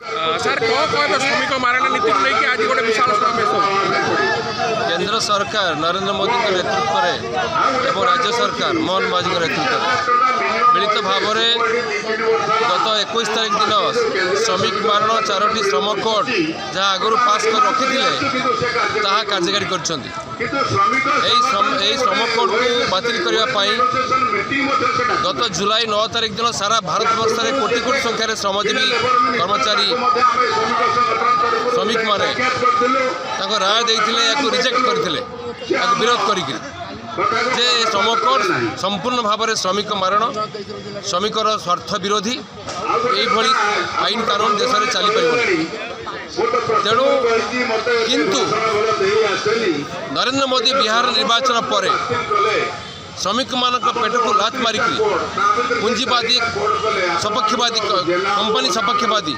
Sir कौन कह श्रमिक मारण नीति को लेकिन आज गोटे विशाल समावेश केंद्र सरकार नरेंद्र मोदी नेतृत्व में और राज्य सरकार मोहन माझी नेतृत्व में मिलित भाव में गत 21 तारीख दिन श्रमिक मारण 4टी श्रम कोड जहाँ आगु पास कर रखी कार्यकारी कर श्रम कोड को बातिल करने गत जुलाई 9 तारीख दिन सारा भारत वर्ष में कोटी कोटी संख्यार श्रमजीवी कर्मचारी श्रमिक माने राय देते रिजेक्ट करते विरोध करी जे श्रम कोड संपूर्ण भाव में श्रमिक मारण श्रमिकर स्वार्थ विरोधी यही आईन कानून देश में चली पार तेणु किंतु नरेंद्र मोदी बिहार निर्वाचन पर श्रमिक मान पेट को लात मारिक पुंजीवादी सपक्षवादी कंपनी सपक्षवादी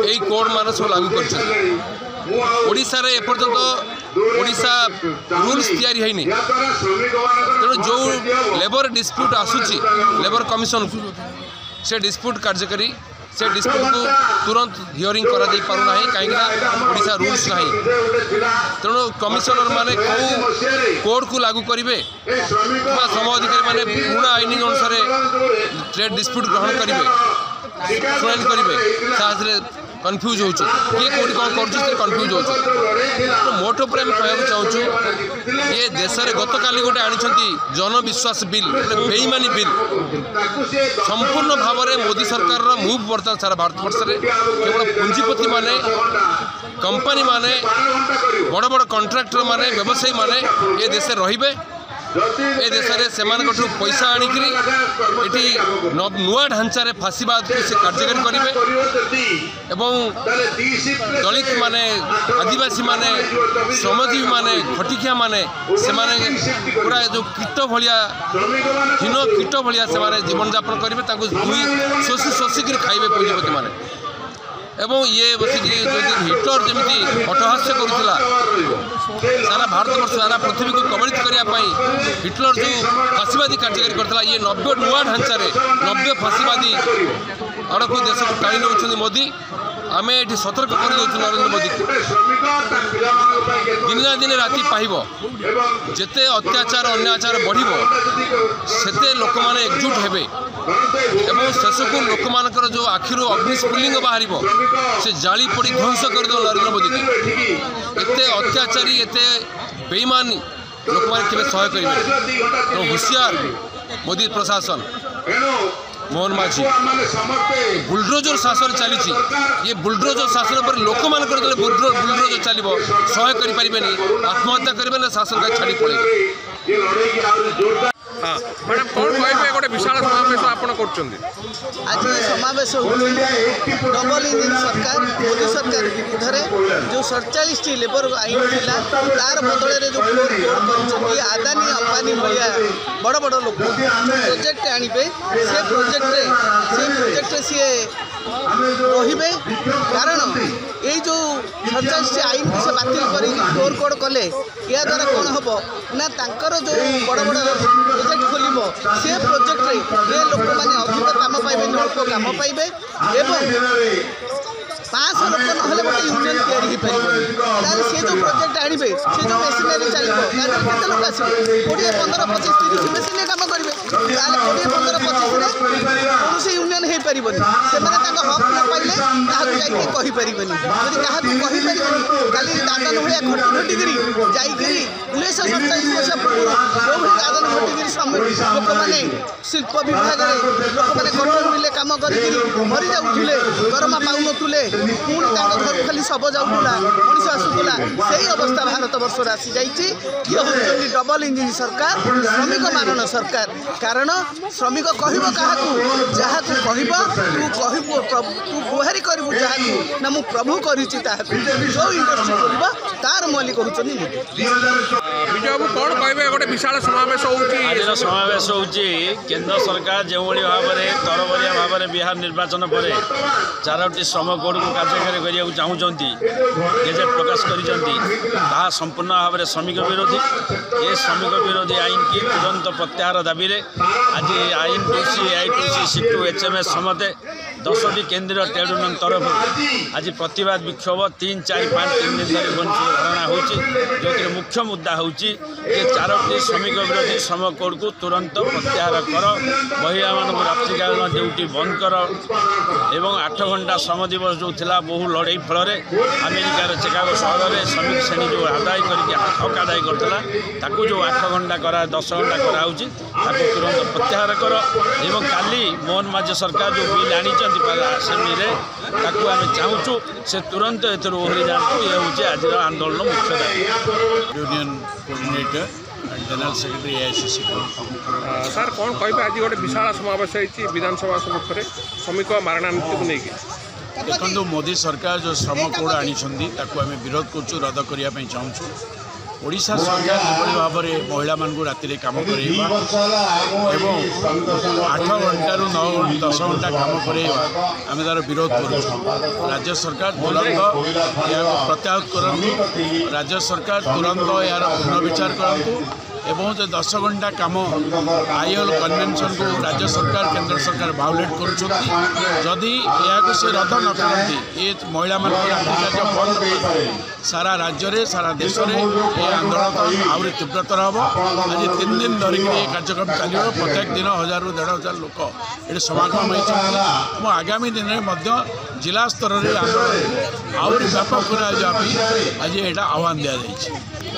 यही कोड मान सब लागू कर ओडिशा रे एपर्यंत ओडिशा रूल्स तैयारी है तेणु जो लेबर डिस्प्यूट आसूची लेबर कमिशन से डिस्प्यूट कार्यकारी से डिस्प्यूट को तुरंत हियरिंग करा दे पारुना कहीं ओडिशा रूल्स ना तेणु कमिशनर माने कोड को लागू करेंगे श्रम अधिकारी माने पुराना आईन अनुसार ट्रेड डिस्प्यूट ग्रहण करेंगे शुणाणी करेंगे कन्फ्यूज हो किए कौटी कौन कर कन्फ्यूज हो मोट पर कह चाहूँ ये देश में गत काली गोटे आनी जनविश्वास बिल बेईमानी बिल संपूर्ण भाव में मोदी सरकार मुव बर्तमान सारा भारत वर्ष में केवल पुंजीपति माने कंपनी माने बड़ बड़ कॉन्ट्रैक्टर माने व्यवसायी माने ये देश रे ए देश में से पैसा आनिक नुआ ढांचार फाँसीवाद को से कार्यकारी करेंगे दलित माने आदिवासी माने श्रमजीवी माने खटिकिया माने पूरा जो कीट भाया हीन कीट भाया से जीवन यापन करेंगे शोषी शोषिक खाइबे पुंजीपति माने एवं ये बसिक हिटलर जमी अट्टहास्य करुला सारा भारत वर्ष सारा पृथ्वी को कबलित करने हिटलर जो फाँसीवादी कार्यकारी करता ये नव्य नुआ ढांचार नव्य फाँसीवादी आड़ को देश को टाणी नौ मोदी आम ये सतर्क कर नरेंद्र मोदी को दिन ना दिन राति पाइब जेते अत्याचार अन्याचार बढ़ से लोक मैंने एकजुट हेबे एवं शेष को लोक मानकर जो आखिर अग्निस्फुलिंग बाहर से जाली पड़ी ध्वंस करदे नरेंद्र मोदी को एते अत्याचारी एते बेईमान लोक मैंने केवे सहाय करेंगे होशियार मोदी प्रशासन मोहन माझी बुलडोजर शासन चली ये बुलडोजर शासन पर लोक मान बुलडोजर चलो सहाय करें आत्महत्या करेंगे शासन का छाड़ी पड़े। हाँ मैडम कौन कहे गोटे विशाल समावेश आपड़ आज समावेश डबल इंजिन सरकार मोदी सरकार विरुद्ध जो 47 लेबर आईन था तार बदल जो फ्लोर कोड कर आदानी अंबानी भाया बड़ बड़ लोक प्रोजेक्ट आनिबे से प्रोजेक्ट सी रे कारण यही जो 47 आईन को से बातिल कर फ्लोर कोड कले या द्वारा कौन हम ना तांकर जो बड़ बड़ प्रोजेक्ट खोल से प्रोजेक्ट रे ये लोक मैंने अधिक काम पाइबे अल्प काम पाइबे एवं 500 लोक ना गोटे यूनियन तैयारी हो पार सी जो प्रोजेक्ट आनिबे सी जो मेसिनरी चलो केते लोक आसवे 20 15 25 30 मेसिन काम करेंगे 20 15 25 कौन यूनियन हो पार से हक न पाइले कहीपर जब क्या कहीपर खाली दादन भाया घटी घटिकी जाकि 1947 मसीहा पूर्व जो भाई दादन घटिकी लोक मैंने शिल्प विभाग लोक मैंने कटन मिले कम कर मरी जाऊे दरमा पाऊनुले पुणी घर खाली शब जाऊला मनीष आसूला से अवस्था भारत वर्ष आसी जाइए ये हूँ डबल इंजिन सरकार श्रमिक मारण सरकार कारण श्रमिक कह क्या जहाँ कह तू गुहारी करू जहाँ ना मु प्रभु कर जो इंडस्ट्री खोल तार मालिक होती विजय बाबू कौन कहे गोटे विशाल समावेश हो समावेश हो केंद्र सरकार जो भाव में तरबरिया भाव में बिहार निर्वाचन पर 4टी श्रम कोड को कार्यकारी करने चाहूँगी गेजेट प्रकाश कर संपूर्ण भाव में श्रमिक विरोधी ये श्रमिक विरोधी आईन की तुरंत प्रत्याहार दाबी आज आईन 2C, AI2C, C2, HMS समते 10टी केन्द्रीय ट्रेड यूनियन तरफ आज प्रतिवाद विक्षोभ 3, 4, 5 3 दिन धरी धारणा हो मुख्य मुद्दा हूँ कि 4टी श्रमिक विरोधी श्रम कोड को तुरंत प्रत्याहार कर महिला मान रात्रिकालीन ड्यूटी बंद कर एवं 8 घंटा श्रम दिवस जो थिला बहु लड़ाई फल अमेरिकार चिकागो सहर में श्रमिक श्रेणी जो आदाय करके हक आदाय करता जो 8 घंटा करा 10 घंटा कराऊँच तुरंत प्रत्याहार कर एवं काली मोहन माझी सरकार जो बिल आनी आसेम्बली आम चाहूँ से तुरंत एथर ओहरी जातु ये हूँ आज आंदोलन मुख्य दाबी। Union coordinator and general secretary AICC sir कौन कहे आज गोटे विशाल समावेश होती विधानसभा सम्मुखें श्रमिक मारणा नीति को लेकिन देखो मोदी सरकार जो श्रम कोड आनी आम विरोध कर रद्द करने चाहूँ ओडिशा सरकार किभली भाव में महिला मानू राति कम करेवा एवं 8 घंटा 9 10 घंटा कम करेवा आम तार विरोध करूँ। राज्य सरकार तुरंत या प्रत्याहत करूँ। राज्य सरकार तुरंत यार पुनर्विचार करूँ एवं जो 10 घंटा कम आईएल कन्वेंशन को राज्य सरकार केंद्र सरकार भायोलेट करुँदी या से रद्द न करती ये महिला मान रात्रि बंद सारा राज्य में सारा देश में ये आंदोलन आहरी तीव्रतर हम आज 3 दिन धरिक ये कार्यक्रम चलो प्रत्येक दिन 1000 ରୁ 1500 लोक ये समागम होती आगामी दिन में जिला स्तर में आंदोलन आहरी व्यापक आज यहाँ आह्वान दि जाए।